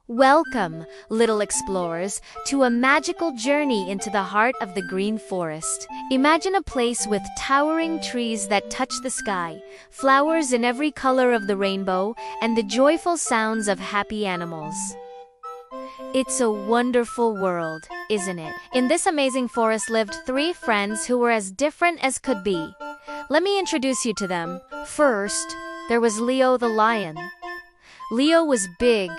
Welcome, little explorers, to a magical journey into the heart of the green forest. Imagine a place with towering trees that touch the sky, flowers in every color of the rainbow, and the joyful sounds of happy animals. It's a wonderful world, isn't it? In this amazing forest lived three friends who were as different as could be. Let me introduce you to them. First, there was Leo the lion. Leo was big,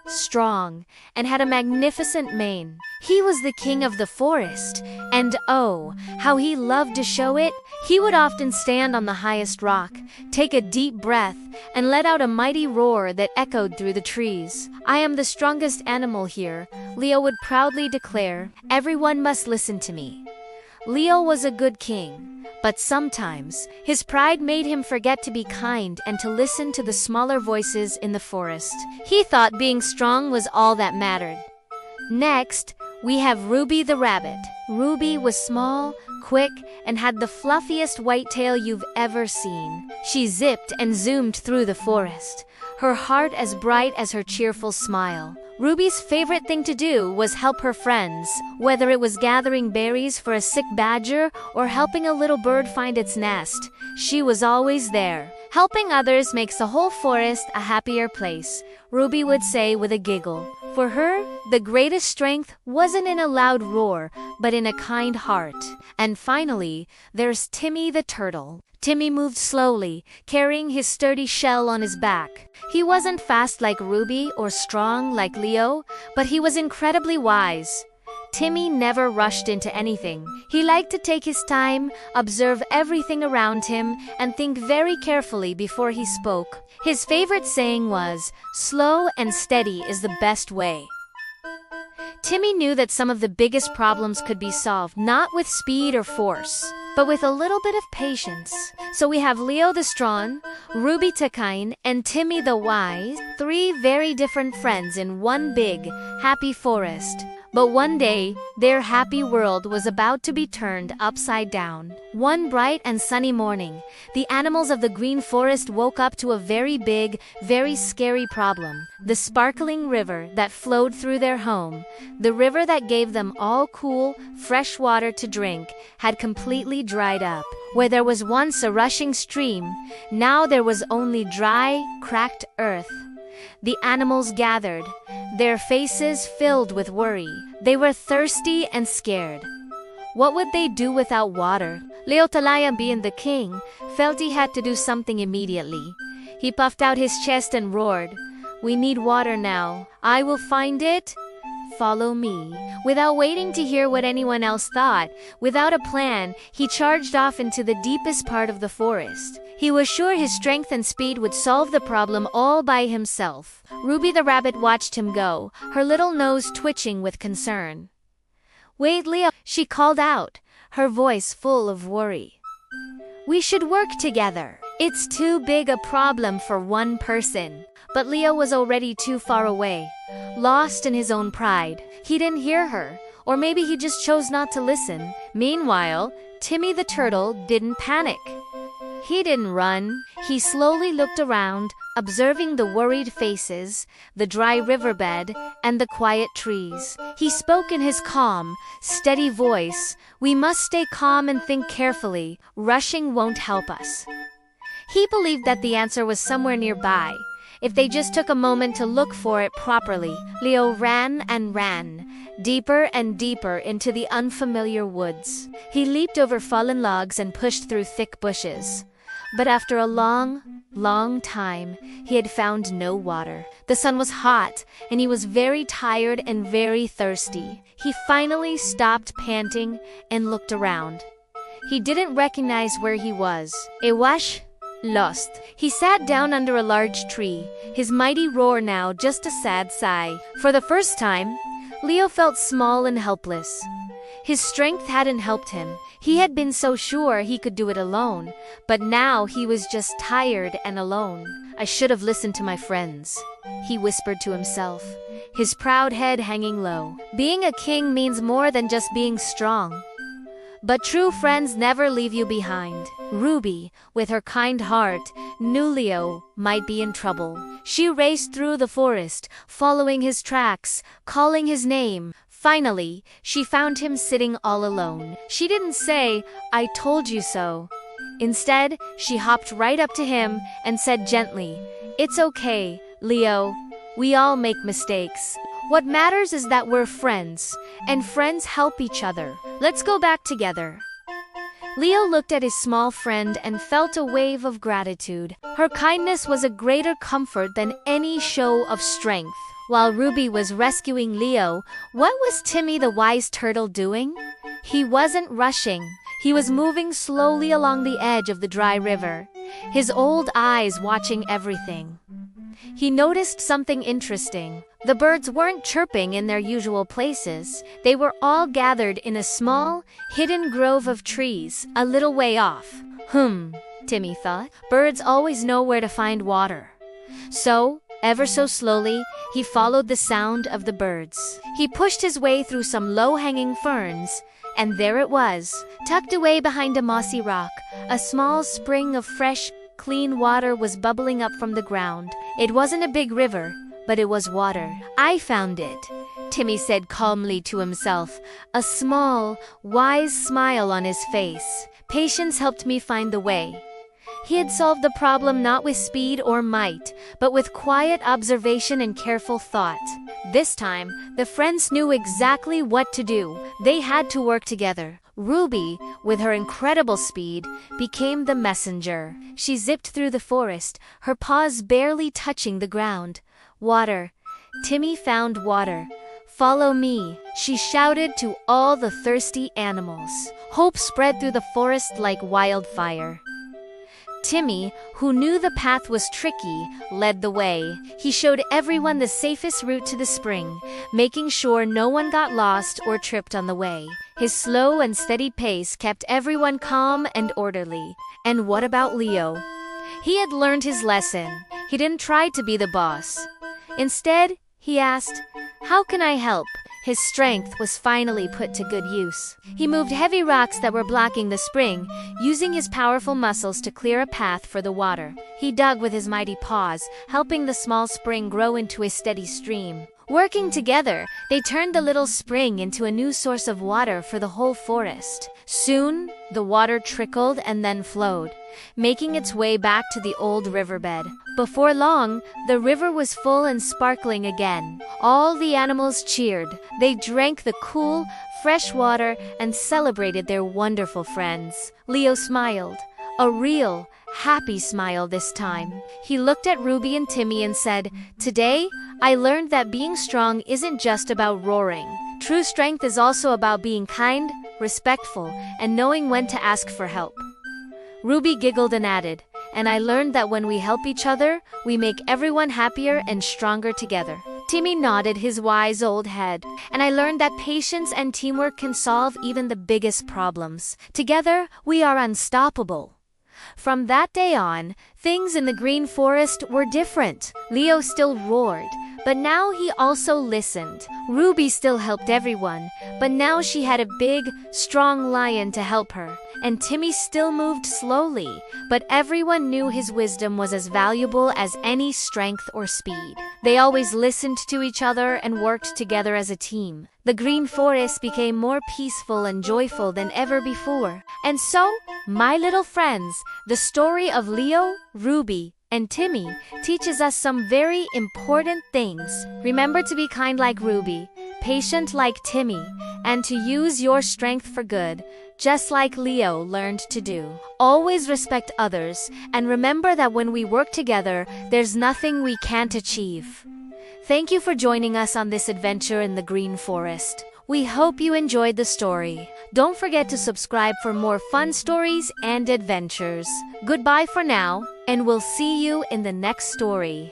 strong, and had a magnificent mane. He was the king of the forest, and oh, how he loved to show it. He would often stand on the highest rock, take a deep breath, and let out a mighty roar that echoed through the trees. "I am the strongest animal here," Leo would proudly declare. "Everyone must listen to me." Leo was a good king, but sometimes his pride made him forget to be kind and to listen to the smaller voices in the forest. He thought being strong was all that mattered. Next, we have Ruby the rabbit. Ruby was small, quick, and had the fluffiest white tail you've ever seen. She zipped and zoomed through the forest, her heart as bright as her cheerful smile. Ruby's favorite thing to do was help her friends, whether it was gathering berries for a sick badger or helping a little bird find its nest. She was always there. "Helping others makes the whole forest a happier place," Ruby would say with a giggle. For her, the greatest strength wasn't in a loud roar, but in a kind heart. And finally, there's Timmy the Turtle. Timmy moved slowly, carrying his sturdy shell on his back. He wasn't fast like Ruby or strong like Leo, but he was incredibly wise. Timmy never rushed into anything. He liked to take his time, observe everything around him, and think very carefully before he spoke. His favorite saying was, "Slow and steady is the best way." Timmy knew that some of the biggest problems could be solved not with speed or force, but with a little bit of patience. So we have Leo the strong, Ruby the kind, and Timmy the wise, three very different friends in one big, happy forest. But one day, their happy world was about to be turned upside down. One bright and sunny morning, the animals of the green forest woke up to a very big, very scary problem. The sparkling river that flowed through their home, the river that gave them all cool, fresh water to drink, had completely dried up. Where there was once a rushing stream, now there was only dry, cracked earth. The animals gathered, their faces filled with worry. They were thirsty and scared. What would they do without water? Leo Talayan, being the king, felt he had to do something immediately. He puffed out his chest and roared, "We need water now. I will find it. Follow me." Without waiting to hear what anyone else thought, without a plan, he charged off into the deepest part of the forest. He was sure his strength and speed would solve the problem all by himself. Ruby the rabbit watched him go, her little nose twitching with concern. "Wait, Leo," she called out, her voice full of worry. "We should work together. It's too big a problem for one person." But Leo was already too far away, lost in his own pride. He didn't hear her, or maybe he just chose not to listen. Meanwhile, Timmy the Turtle didn't panic. He didn't run. He slowly looked around, observing the worried faces, the dry riverbed, and the quiet trees. He spoke in his calm, steady voice, "We must stay calm and think carefully. Rushing won't help us." He believed that the answer was somewhere nearby, if they just took a moment to look for it properly. Leo ran and ran, deeper and deeper into the unfamiliar woods. He leaped over fallen logs and pushed through thick bushes. But after a long, long time, he had found no water. The sun was hot, and he was very tired and very thirsty. He finally stopped panting and looked around. He didn't recognize where he was. Ewash, lost. He sat down under a large tree, his mighty roar now just a sad sigh. For the first time, Leo felt small and helpless. His strength hadn't helped him. He had been so sure he could do it alone, but now he was just tired and alone. "I should have listened to my friends," he whispered to himself, his proud head hanging low. Being a king means more than just being strong. But true friends never leave you behind. Ruby, with her kind heart, knew Leo might be in trouble. She raced through the forest, following his tracks, calling his name. Finally, she found him sitting all alone. She didn't say, "I told you so." Instead, she hopped right up to him and said gently, "It's okay, Leo. We all make mistakes. What matters is that we're friends, and friends help each other. Let's go back together." Leo looked at his small friend and felt a wave of gratitude. Her kindness was a greater comfort than any show of strength. While Ruby was rescuing Leo, what was Timmy the wise turtle doing? He wasn't rushing. He was moving slowly along the edge of the dry river, his old eyes watching everything. He noticed something interesting. The birds weren't chirping in their usual places. They were all gathered in a small, hidden grove of trees, a little way off. Timmy thought. Birds always know where to find water. So, ever so slowly, he followed the sound of the birds. He pushed his way through some low-hanging ferns, and there it was, tucked away behind a mossy rock. A small spring of fresh, clean water was bubbling up from the ground. It wasn't a big river, but it was water. "I found it," Timmy said calmly to himself, a small, wise smile on his face. Patience helped me find the way. He had solved the problem not with speed or might, but with quiet observation and careful thought. This time, the friends knew exactly what to do. They had to work together. Ruby, with her incredible speed, became the messenger. She zipped through the forest, her paws barely touching the ground. "Water." Timmy found water. "Follow me," she shouted to all the thirsty animals. Hope spread through the forest like wildfire. Timmy, who knew the path was tricky, led the way. He showed everyone the safest route to the spring, making sure no one got lost or tripped on the way. His slow and steady pace kept everyone calm and orderly. And what about Leo? He had learned his lesson. He didn't try to be the boss. Instead, he asked, "How can I help?" His strength was finally put to good use. He moved heavy rocks that were blocking the spring, using his powerful muscles to clear a path for the water. He dug with his mighty paws, helping the small spring grow into a steady stream. Working together, they turned the little spring into a new source of water for the whole forest. Soon, the water trickled and then flowed, making its way back to the old riverbed. Before long, the river was full and sparkling again. All the animals cheered. They drank the cool, fresh water and celebrated their wonderful friends. Leo smiled, a real, happy smile this time. He looked at Ruby and Timmy and said, "Today, I learned that being strong isn't just about roaring. True strength is also about being kind, respectful, and knowing when to ask for help." Ruby giggled and added, "And I learned that when we help each other, we make everyone happier and stronger together." Timmy nodded his wise old head. "And I learned that patience and teamwork can solve even the biggest problems. Together, we are unstoppable." From that day on, things in the green forest were different. Leo still roared, but now he also listened. Ruby still helped everyone, but now she had a big, strong lion to help her. And Timmy still moved slowly, but everyone knew his wisdom was as valuable as any strength or speed. They always listened to each other and worked together as a team. The green forest became more peaceful and joyful than ever before. And so, my little friends, the story of Leo, Ruby, and Timmy teaches us some very important things. Remember to be kind like Ruby, patient like Timmy, and to use your strength for good, just like Leo learned to do. Always respect others, and remember that when we work together, there's nothing we can't achieve. Thank you for joining us on this adventure in the green forest. We hope you enjoyed the story. Don't forget to subscribe for more fun stories and adventures. Goodbye for now, and we'll see you in the next story.